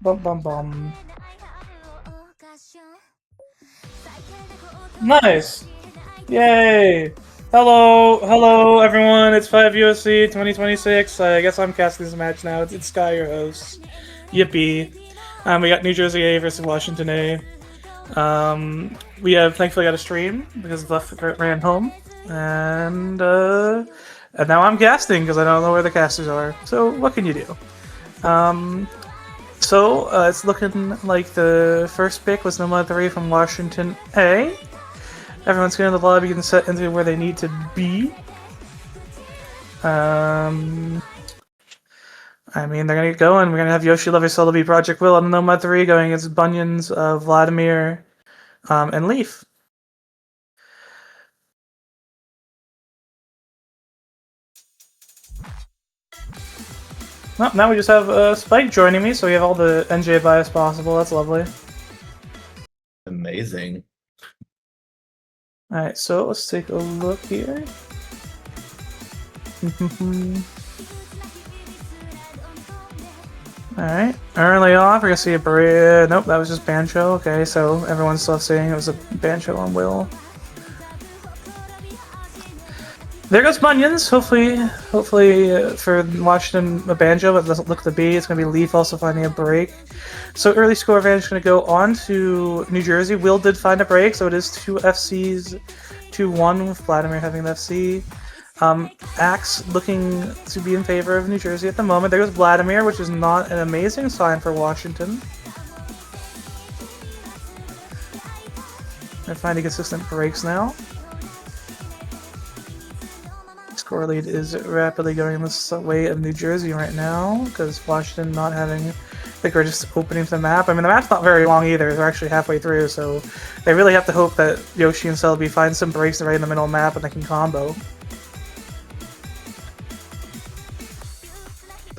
Bum bum bum. Nice. Yay. Hello everyone. It's 5USC 2026. I guess I'm casting this match now. It's Sky, your host. Yippee. We got New Jersey A versus Washington A. We have thankfully got a stream because Left ran home, and now I'm casting because I don't know where the casters are. So what can you do? It's looking like the first pick was number 3 from Washington A. Everyone's getting in the lobby and set into where they need to be. I mean, they're gonna get going. We're gonna have Yoshi Lover Solo B Project Will on Nomad 3 going against Bunions, Vladimir, and Leaf. Well, now we just have Spike joining me, so we have all the NJ bias possible. That's lovely. Amazing. Alright, so let's take a look here. Alright, early off, we're gonna see a Nope, that was just Bancho. Okay, so everyone's still saying it was a Bancho on Will. There goes Bunions. Hopefully for Washington a Banjo, but it doesn't look to be. It's gonna be Leaf also finding a break. So early score advantage is gonna go on to New Jersey. Will did find a break, so it is 2 FCs, 2-1 with Vladimir having an FC. Axe looking to be in favor of New Jersey at the moment. There goes Vladimir, which is not an amazing sign for Washington. They're finding consistent breaks now. Score lead is rapidly going this way of New Jersey right now, because Washington not having the greatest opening to the map. I mean, the map's not very long either. They're actually halfway through, so they really have to hope that Yoshi and Celebi find some breaks right in the middle of the map and they can combo.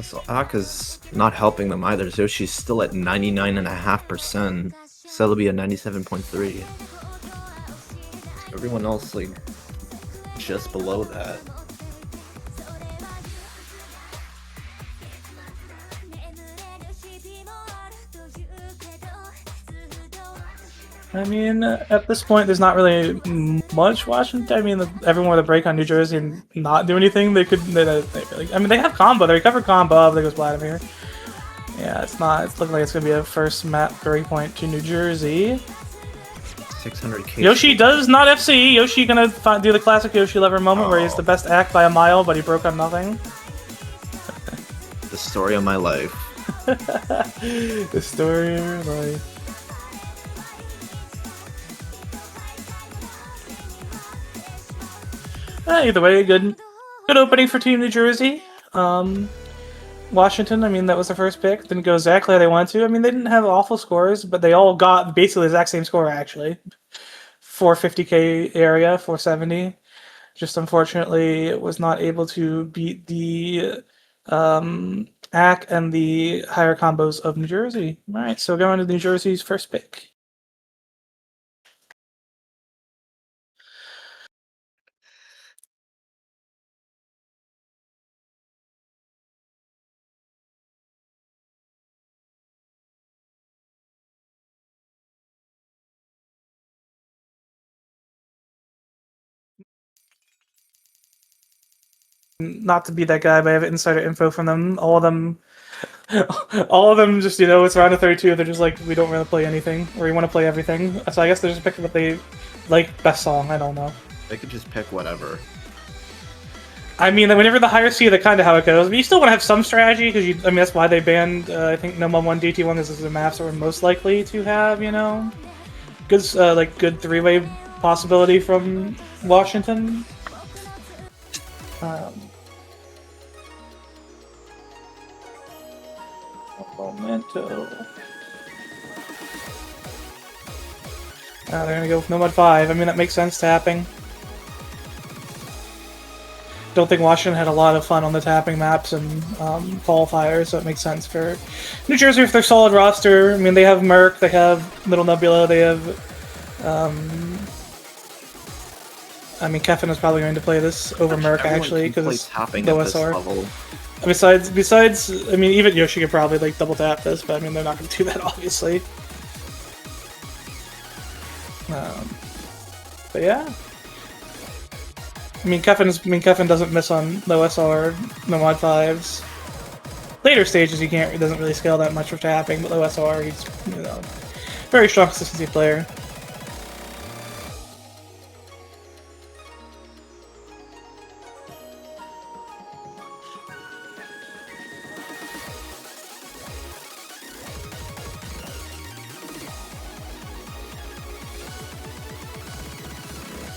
So Aka's not helping them either. Yoshi's still at 99.5%. Celebi at 97.3%. Everyone else, like, just below that. I mean, at this point, there's not really much Washington. I mean, everyone with a break on New Jersey and not do anything, they could. I mean, they have combo. They recovered combo. There goes Vladimir. Yeah, it's not. It's looking like it's gonna be a first map breakpoint to New Jersey. 600k. Yoshi does not FC. Yoshi gonna do the classic Yoshi Lover moment where he's the best act by a mile, but he broke on nothing. The story of my life. The story of your life. Either way, good opening for Team New Jersey. Washington, I mean, that was the first pick. Didn't go exactly how they wanted to. I mean, they didn't have awful scores, but they all got basically the exact same score, actually. 450k area, 470. Just unfortunately, it was not able to beat the AC and the higher combos of New Jersey. Alright, so going to New Jersey's first pick. Not to be that guy, but I have insider info from them. All of them All of them just, it's round of 32. They're just like, we don't want to play anything, or we want to play everything. So I guess they're just picking what they like best song. I don't know. They could just pick whatever. I mean, whenever the higher seed, that's kind of how it goes. But you still want to have some strategy because that's why they banned. I think No Mod 1, DT1 is the maps that were most likely to have, good good three-way possibility from Washington. Momento. They're gonna go with No Mod 5. I mean, that makes sense, tapping. Don't think Washington had a lot of fun on the tapping maps and qualifiers, so it makes sense for New Jersey with their solid roster. I mean, they have Merc, they have Little Nebula, they have. I mean, Kevin is probably going to play this over Merc actually because it's OSR. Besides, I mean, even Yoshi could probably like double tap this, but I mean, they're not going to do that obviously. But yeah. I mean, Kevin doesn't miss on low SR, no mod 5s. Later stages, he doesn't really scale that much with tapping, but low SR, he's, very strong consistency player.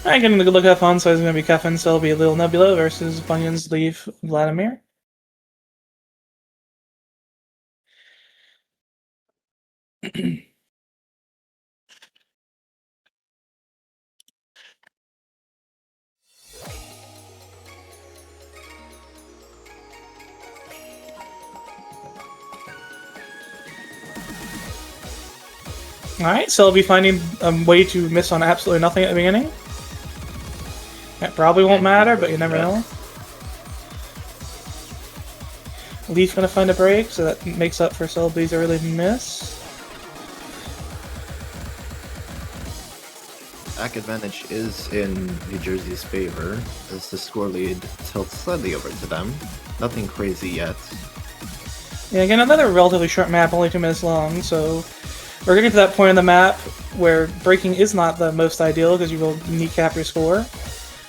Alright, getting the good look at fun, so it's going to be Kevin, so it'll be Little Nebula versus Bunyan's Leaf Vladimir. Alright, so I'll be finding a way to miss on absolutely nothing at the beginning. That probably won't matter, but you never know. Leaf gonna find a break, so that makes up for Selby's early miss. Back advantage is in New Jersey's favor, as the score lead tilts slightly over to them. Nothing crazy yet. Yeah, again, another relatively short map, only 2 minutes long, so we're getting to that point in the map where breaking is not the most ideal because you will kneecap your score.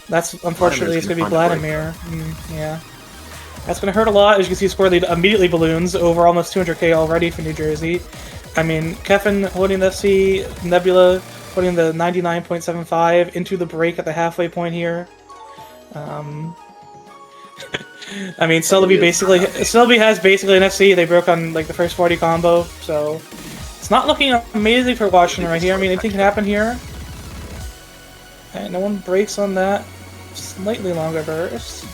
That's, unfortunately, it's going to be Vladimir. Yeah. That's going to hurt a lot. As you can see, score lead immediately balloons over almost 200k already for New Jersey. I mean, Kevin holding the FC, Nebula putting the 99.75 into the break at the halfway point here. I mean, Selby has basically an FC. They broke on like the first 40 combo, so it's not looking amazing for Washington right here. I mean, anything can happen here. And no one breaks on that slightly longer burst.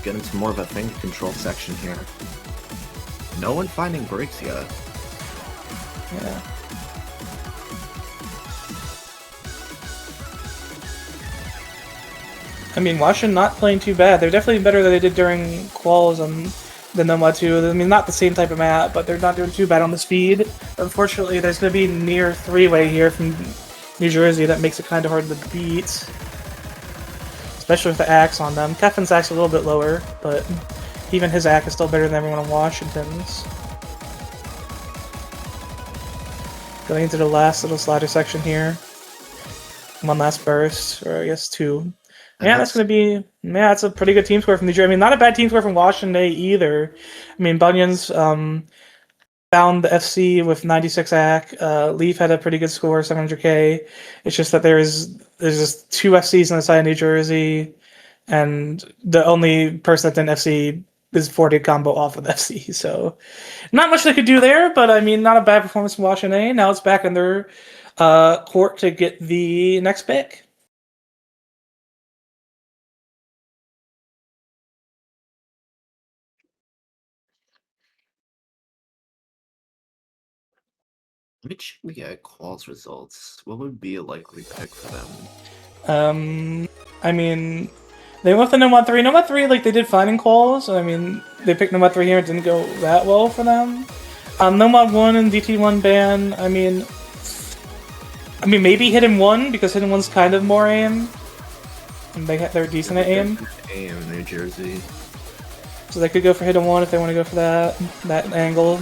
Get into more of a finger control section here. No one finding breaks yet. Yeah. I mean, Washington not playing too bad. They're definitely better than they did during quals on the No Mod 2. I mean, not the same type of map, but they're not doing too bad on the speed. Unfortunately, there's going to be near 3-way here from New Jersey that makes it kind of hard to beat. Especially with the axe on them. Kevin's axe a little bit lower, but even his axe is still better than everyone on Washington's. Going into the last little slider section here. One last burst, or I guess 2. Yeah, that's going to be... Yeah, that's a pretty good team score from New Jersey. I mean, not a bad team score from Washington either. I mean, Bunyan's found the FC with 96 AC. Leaf had a pretty good score, 700k. It's just that there's just 2 FCs on the side of New Jersey, and the only person that didn't FC is 40 combo off of the FC. So, not much they could do there, but I mean, not a bad performance from Washington. Now it's back in their court to get the next pick. Let me check the quals results. What would be a likely pick for them? I mean, they went with the No Mod 3. No Mod 3, like, they did fine in quals. I mean, they picked No Mod 3 here. It didn't go that well for them. No Mod 1 and DT1 ban, I mean, maybe Hidden 1, because Hidden 1's kind of more aim. And they're decent at aim. Aim, New Jersey. So they could go for hidden one if they want to go for that angle.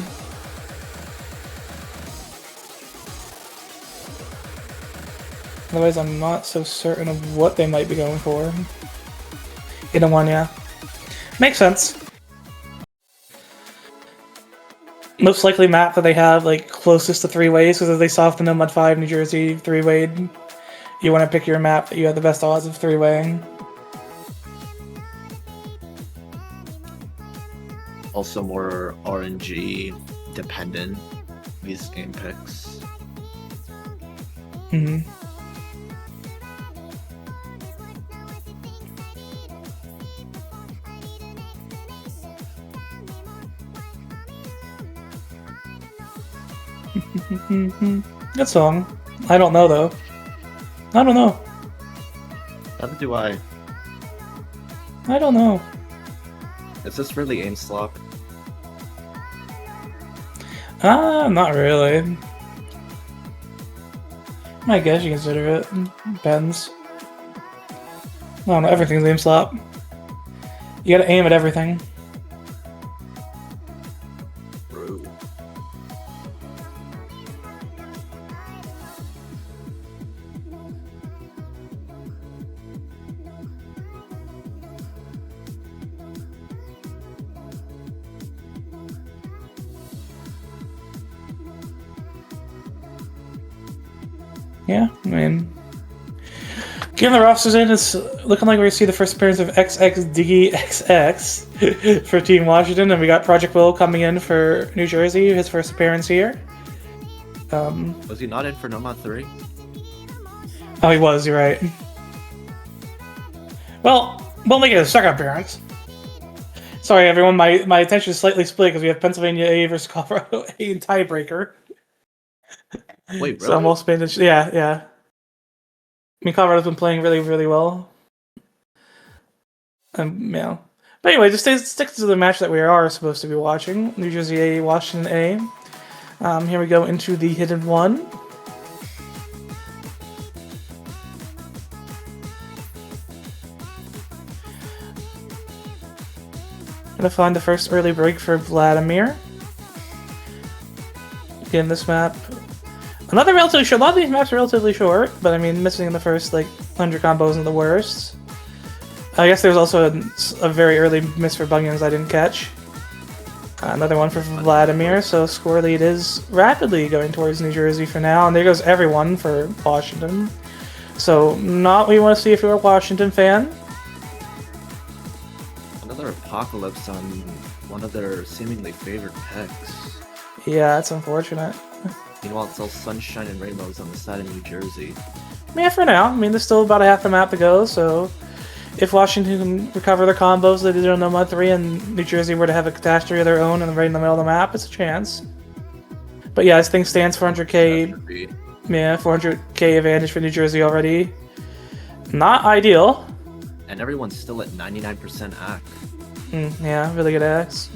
Otherwise, I'm not so certain of what they might be going for. Hidden one, yeah. Makes sense. Most likely map that they have, like, closest to 3-ways, because if they saw the Nomad 5 New Jersey 3-way, you want to pick your map that you have the best odds of 3-waying. Also more RNG dependent, these game picks. Mm-hmm. Good song. I don't know, though. I don't know. Neither do I. I don't know. Is this really aim slop? Not really. I guess you consider it. Depends. I don't know, everything's aim slop. You gotta aim at everything. Bro. Yeah, I mean, given the rosters in, it's looking like we're gonna see the first appearance of XX Diggy XX for Team Washington, and we got Project Will coming in for New Jersey, his first appearance here. Was he not in for Nomad 3? Oh, he was. You're right. Well, we'll make it a second appearance. Sorry, everyone. My attention is slightly split because we have Pennsylvania A versus Colorado A in tiebreaker. Wait, really? So I'm also paying attention. Yeah, yeah. I mean, Colorado's been playing really, really well. Yeah. But anyway, just stick to the match that we are supposed to be watching. New Jersey A, Washington A. Here we go into the hidden one. Gonna find the first early break for Vladimir. Again, this map. Another relatively short. A lot of these maps are relatively short, but I mean, missing in the first, like, 100 combos isn't the worst. I guess there's also a very early miss for Bunions I didn't catch. Another one for Vladimir, so score lead is rapidly going towards New Jersey for now, and there goes everyone for Washington. So, not what you want to see if you're a Washington fan. Another apocalypse on one of their seemingly favored picks. Yeah, that's unfortunate. Meanwhile, it's all sunshine and rainbows on the side of New Jersey. Yeah, for now. I mean, there's still about a half the map to go, so if Washington can recover their combos that they did on Nomad 3 and New Jersey were to have a catastrophe of their own and right in the middle of the map, it's a chance. But yeah, this thing stands 400k. Yeah, 400k advantage for New Jersey already. Not ideal. And everyone's still at 99% AC. Yeah, really good axe.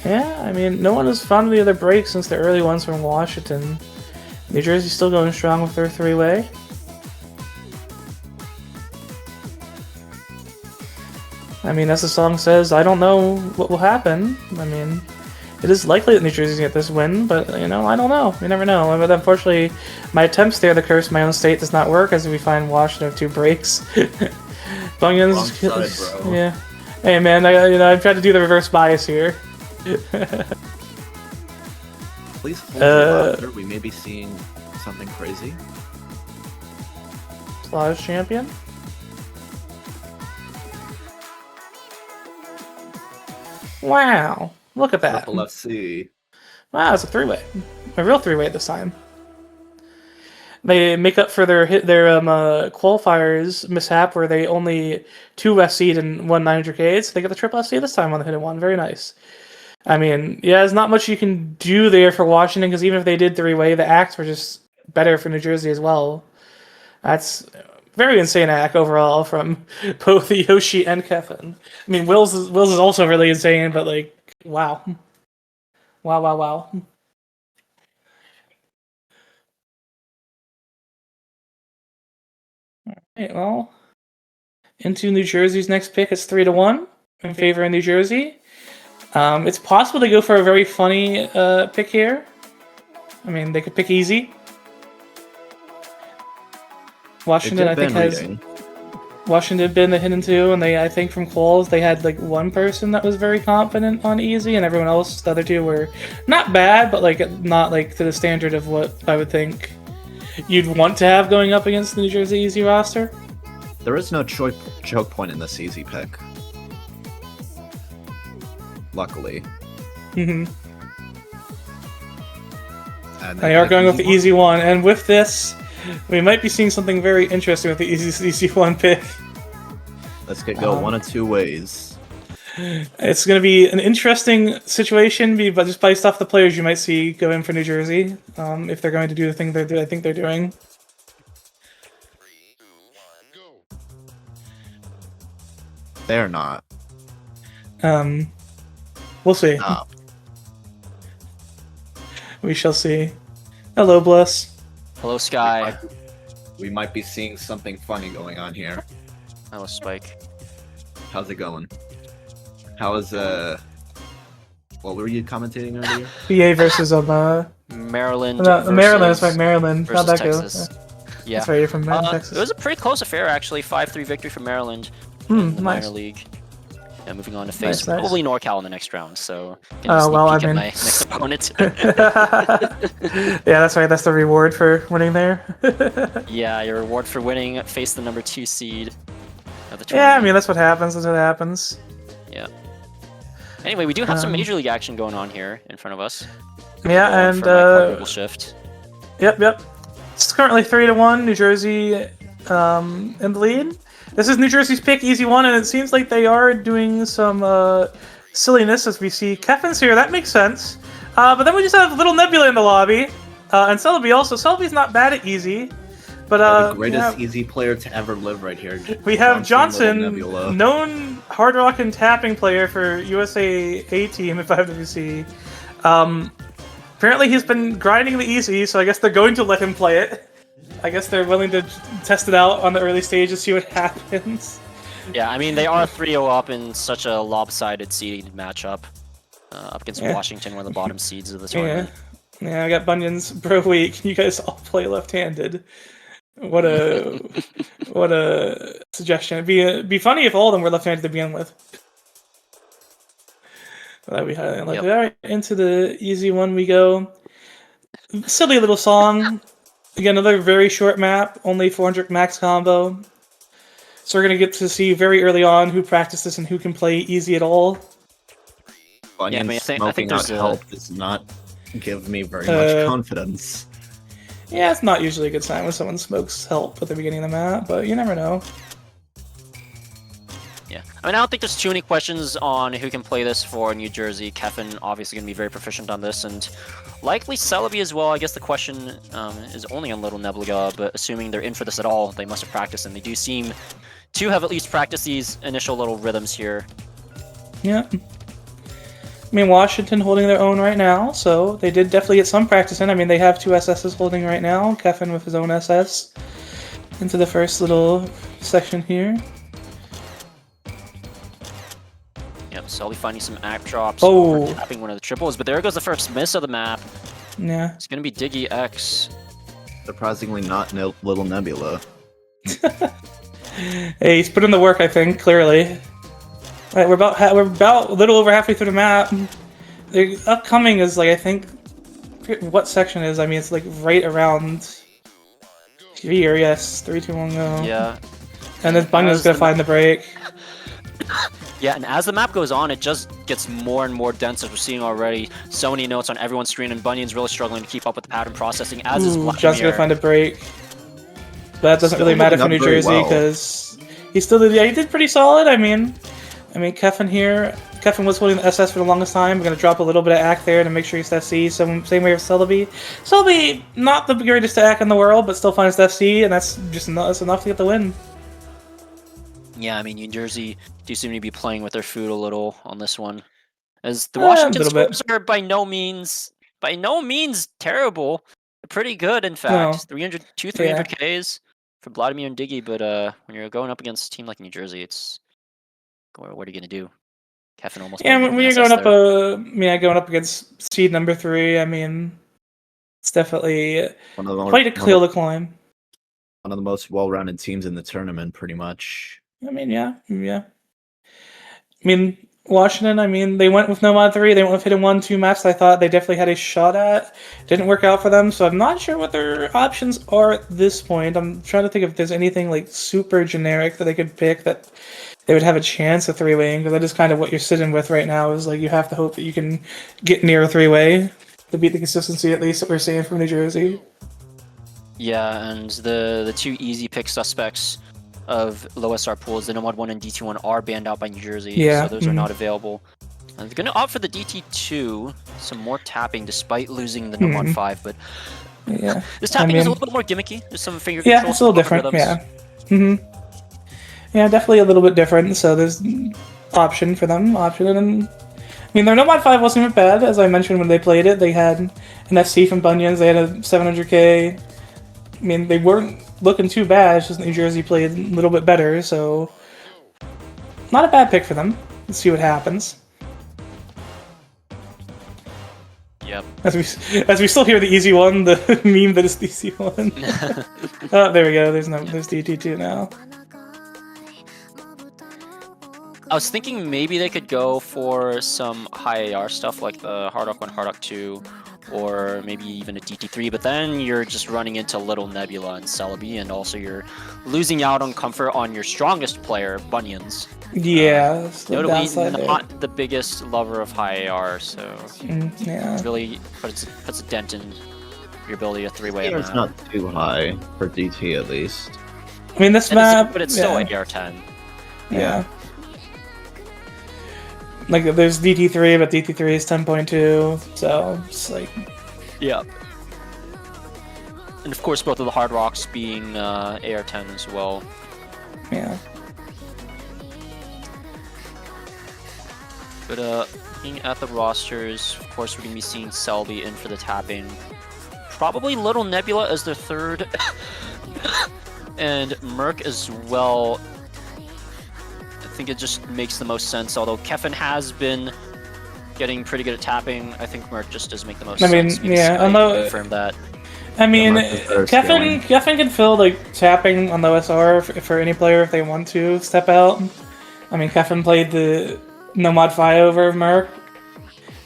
Yeah, I mean, no one has found the other breaks since the early ones from Washington. New Jersey's still going strong with their 3-way. I mean, as the song says, I don't know what will happen. I mean, it is likely that New Jersey's gonna get this win, but, you know, I don't know. You never know. But unfortunately, my attempts there to curse my own state does not work, as we find Washington have 2 breaks. Bunions, yeah. Hey man, I tried to do the reverse bias here. Please hold your laughter. We may be seeing something crazy. Slash champion. Wow, look at that. Triple FC. Wow, it's a 3-way. A real 3-way this time. They make up for their qualifiers mishap where they only 2 FC'd and 1 900K, so they get the triple FC this time on the hidden one. Very nice. I mean, yeah, there's not much you can do there for Washington, because even if they did 3-way, the acts were just better for New Jersey as well. That's very insane act overall from both Yoshi and Kevin. I mean, Will's is also really insane, but like, wow, wow. Alright, well, into New Jersey's next pick. It's 3-1 in favor of New Jersey. It's possible to go for a very funny pick here. I mean, they could pick easy. Washington, I think, Washington been the hidden two, and I think from calls they had like one person that was very confident on easy, and everyone else, the other two, were not bad, but like not like to the standard of what I would think you'd want to have going up against the New Jersey easy roster. There is no choke point in this easy pick. Luckily. Mm-hmm. And they are going with the easy one, and with this, we might be seeing something very interesting with the easy one pick. This could go one of two ways. It's going to be an interesting situation, but just based off the players you might see go in for New Jersey, if they're going to do the thing I think they're doing. 3, 2, 1, go. They're not. We'll see. No. We shall see. Hello, Bless. Hello, Sky. We might be seeing something funny going on here. Hello, Spike. How's it going? How is what were you commentating earlier? PA versus Maryland. Maryland. That's right, Maryland. How'd that Texas. go? Yeah. That's right. You're from Texas. It was a pretty close affair, actually. 5-3 victory for Maryland in the minor league. And moving on to face probably NorCal in the next round. So my next opponent. Yeah, that's right. That's the reward for winning there. Yeah, your reward for winning. Face the number 2 seed of the tournament. Yeah, I mean that's what happens. That's what happens. Yeah. Anyway, we do have some major league action going on here in front of us. Yeah, and Global shift. Yep. It's currently 3-1. New Jersey in the lead. This is New Jersey's pick, easy one, and it seems like they are doing some silliness as we see Kevin's here. That makes sense. But then we just have Little Nebula in the lobby, and Celebi also. Celebi's not bad at easy, but the greatest easy player to ever live right here. We have Johnson, known hard rock and tapping player for USA A team at 5WC. Apparently he's been grinding the easy, so I guess they're going to let him play it. I guess they're willing to test it out on the early stage and see what happens. Yeah, I mean, they are 3-0 up in such a lopsided seeding matchup up against Washington, one of the bottom seeds of the tournament. Yeah, I got Bunyan's Bro Week. You guys all play left-handed. What a suggestion. It'd be funny if all of them were left-handed to begin with. That'd be highly unlikely. All right, into the easy one we go. Silly little song. Again, another very short map, only 400 max combo. So we're going to get to see very early on who practices and who can play easy at all. Bunyan smoking out help does not give me very much confidence. Yeah, it's not usually a good sign when someone smokes help at the beginning of the map, but you never know. Yeah, I mean, I don't think there's too many questions on who can play this for New Jersey. Kevin obviously going to be very proficient on this, and likely Celebi as well. I guess the question is only on Little Nebula, but assuming they're in for this at all, they must have practiced, and they do seem to have at least practiced these initial little rhythms here. Yeah. I mean, Washington holding their own right now, so they did definitely get some practice in. I mean, they have 2 SSs holding right now. Kevin with his own SS into the first little section here. Yep, slowly finding some app drops. Oh! Tapping one of the triples, but there goes the first miss of the map. Yeah. It's going to be Diggy X. Surprisingly not Little Nebula. Hey, he's put in the work, I think, clearly. Right, we're about a little over halfway through the map. The upcoming is like, I think, I forget what section it is. I mean, it's like right around here. Yes, 3, 2, 1, go. Yeah. And then Bunyan's gonna find the break. Yeah, and as the map goes on, it just gets more and more dense, as we're seeing already. So many notes on everyone's screen, and Bunyan's really struggling to keep up with the pattern processing, as is Vladimir. Just gonna find a break. But that doesn't really matter for New Jersey, because he still did. Yeah, he did pretty solid. I mean, Kevin here. Kevin was holding the SS for the longest time. We're gonna drop a little bit of AC there to make sure he's FC. Same way with Celebi. Celebi, not the greatest AC in the world, but still finds FC, and that's enough to get the win. Yeah, I mean, New Jersey do seem to be playing with their food a little on this one, as the Washington little bit. scores are by no means terrible. They're pretty good, in No. fact. 300 Ks for Vladimir and Diggy, but when you're going up against a team like New Jersey, it's what are you gonna do? Kevin almost. Yeah, played when you're SS going there. going up against seed number 3, I mean, it's definitely One quite a hill to climb. One of the most well-rounded teams in the tournament, pretty much. I mean, yeah. I mean, Washington, I mean, they went with no mod 3, they went with hidden 1-2 maps I thought they definitely had a shot at. Didn't work out for them, so I'm not sure what their options are at this point. I'm trying to think if there's anything like super generic that they could pick that they would have a chance of 3-waying, because that is kind of what you're sitting with right now, is like you have to hope that you can get near a 3-way to beat the consistency at least that we're seeing from New Jersey. Yeah, and the two easy pick suspects of low SR pools, the Nomad 1 and DT1, are banned out by New Jersey, Yeah, so those are not available. And they're going to opt for the DT2, some more tapping despite losing the Nomad 5, but Yeah. this tapping is a little bit more gimmicky. There's some finger Yeah, control, it's a little different, yeah. Yeah, definitely a little bit different, so there's option for them, and I mean, their Nomad 5 wasn't even bad, as I mentioned when they played it. They had an FC from Bunions, they had a 700k. I mean, they weren't looking too bad, it's just New Jersey played a little bit better, so not a bad pick for them. Let's see what happens. Yep. As we still hear the easy one, the meme that is the easy one. Oh, there we go, there's DT2 now. I was thinking maybe they could go for some high AR stuff like the Hardock 1, Hardock 2, or maybe even a DT3, but then you're just running into Little Nebula and Celebi, and also you're losing out on comfort on your strongest player, Bunions. Yeah, that's the Notably downside not the biggest lover of high AR, so yeah. it really puts a dent in your ability to 3-way. It's not too high for DT at least. I mean, this map, but it's still AR10. Yeah. Like, there's DT3, but DT3 is 10.2, so it's like... Yeah. And of course, both of the Hard Rocks being AR10 as well. Yeah. But looking at the rosters, of course, we're going to be seeing Celebi in for the tapping. Probably Little Nebula as their third. And Merc as well. I think it just makes the most sense, although Kevin has been getting pretty good at tapping. I think Merc just does make the most sense. Yeah, I confirm that. I mean, Kevin can fill like tapping on the SR for any player if they want to step out. I mean, Kevin played the Nomad 5 over Merc,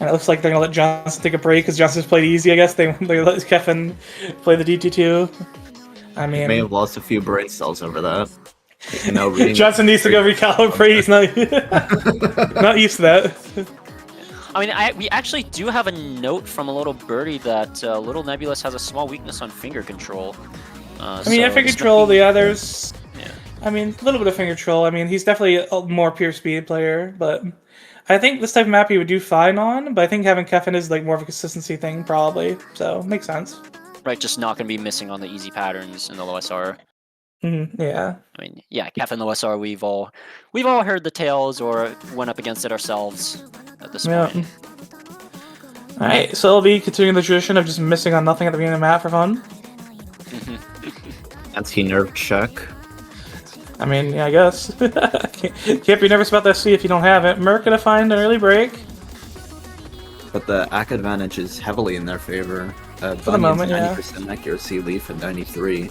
and it looks like they're gonna let Johnson take a break because Johnson's played easy. I guess they let Kevin play the DT2. I mean, may have lost a few brain cells over that. Johnson needs to go recalibrate. He's not used to that. I mean, we actually do have a note from a little birdie that Little Nebulous has a small weakness on finger control. I mean, finger control, the others... Yeah. I mean, a little bit of finger control. I mean, he's definitely a more pure speed player, but I think this type of map he would do fine on, but I think having Kevin is like more of a consistency thing, probably. So, makes sense. Right, just not going to be missing on the easy patterns in the low SR. Yeah. I mean, yeah, Kevin low SR, we've all heard the tales or went up against it ourselves at this point. Alright, so it'll be continuing the tradition of just missing on nothing at the beginning of the map for fun. Anti-nerve check. I mean, yeah, I guess. Can't be nervous about that C if you don't have it. Merc gonna find an early break. But the AC advantage is heavily in their favor. For the moment, 90% accuracy, Leaf at 93.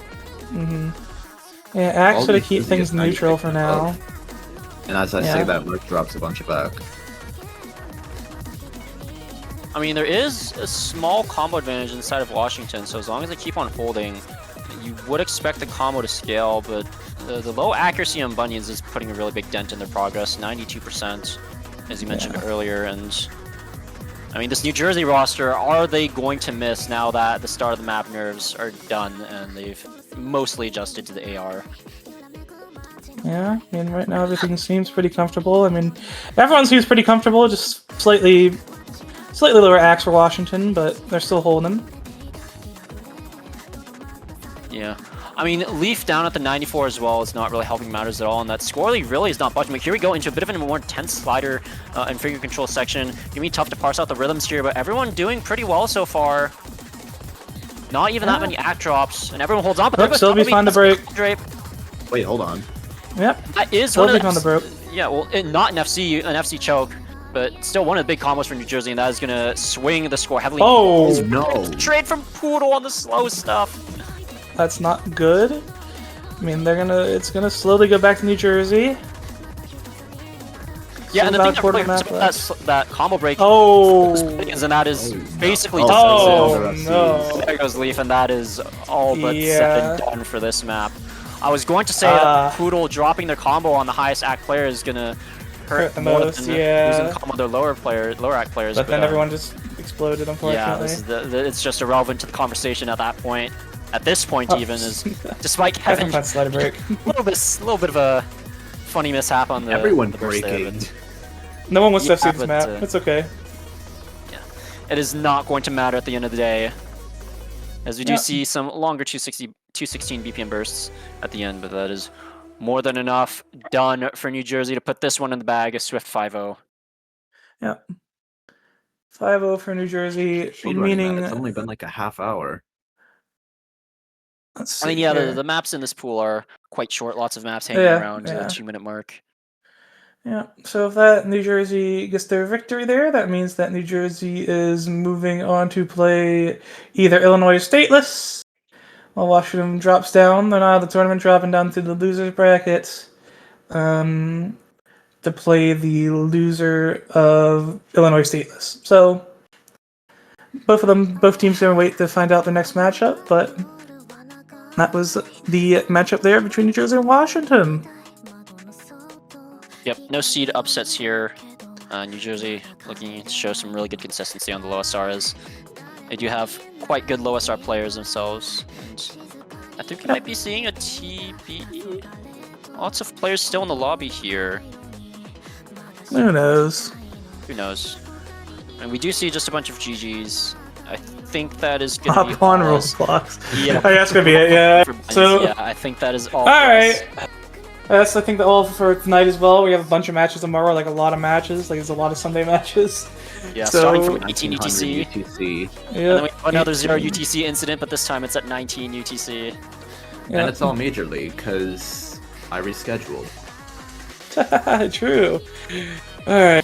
Yeah, Axe gonna keep things neutral for now. And as I say that, Merc drops a bunch of back. I mean, there is a small combo advantage inside of Washington, so as long as they keep on holding, you would expect the combo to scale, but the low accuracy on Bunions is putting a really big dent in their progress, 92%, as you mentioned earlier, and I mean, this New Jersey roster, are they going to miss now that the start of the map nerves are done and they've mostly adjusted to the AR? Yeah, I mean, right now everything seems pretty comfortable. I mean, everyone seems pretty comfortable, just slightly lower axe for Washington, but they're still holding. Yeah. I mean, Leaf down at the 94 as well is not really helping matters at all, and that Scorley really is not budging. But here we go into a bit of a more intense slider and figure control section. Gonna be tough to parse out the rhythms here, but everyone doing pretty well so far. Not even that many act drops, and everyone holds on. But Sylvie found the break. Drape. Wait, hold on. Yep. That is Sylvie one of found the broke. Yeah, well, not an FC choke, but still one of the big combos for New Jersey, and that is gonna swing the score heavily. Oh No. Trade from Poodle on the slow stuff. That's not good. I mean, it's gonna slowly go back to New Jersey. Yeah, and the about thing quarter that, map really left. that combo break Oh. is, and that is basically Oh decisive. no. There goes Leaf, and that is all but said Yeah. and done for this map. I was going to say that Poodle dropping their combo on the highest act player is gonna hurt the more most, than yeah. losing combo their lower act players. But then everyone just exploded, unfortunately. Yeah, this is it's just irrelevant to the conversation at that point. At this point, even is despite Kevin, Kevin slider break. a little bit of a funny mishap on the Everyone the burst there, breaking. but No one wants to Yeah, see this but, map. It's okay. it is not going to matter at the end of the day, as we do Yeah. see some longer 216 BPM bursts at the end, but that is more than enough done for New Jersey to put this one in the bag. A swift 5-0. Yeah. 5-0 for New Jersey, Speedrunning that, meaning... it's only been like a half hour. Let's see I mean, yeah, here. the maps in this pool are quite short. Lots of maps hanging around the 2-minute mark. Yeah, so if that New Jersey gets their victory there, that means that New Jersey is moving on to play either Illinois Stateless, while Washington drops down. They're not out of the tournament, dropping down to the losers bracket to play the loser of Illinois Stateless. So both teams gonna wait to find out the next matchup, but that was the matchup there between New Jersey and Washington. Yep, no seed upsets here. New Jersey looking to show some really good consistency on the low SRs. They do have quite good low SR players themselves. And I think we might be seeing a TB. Lots of players still in the lobby here. Who knows? Who knows? And we do see just a bunch of GGs. I think that is going to be Hop on all us. Roblox. Yeah. I think that's gonna be it. Yeah. So yeah, I think that is all. all right. That's I think all for tonight as well. We have a bunch of matches tomorrow, like a lot of matches. Like there's a lot of Sunday matches. Yeah, So- starting from 18 UTC. 1900 UTC. Yeah. And then we have another 0 UTC incident, but this time it's at 19 UTC. Yeah. And it's all Major League, because I rescheduled. True. All right.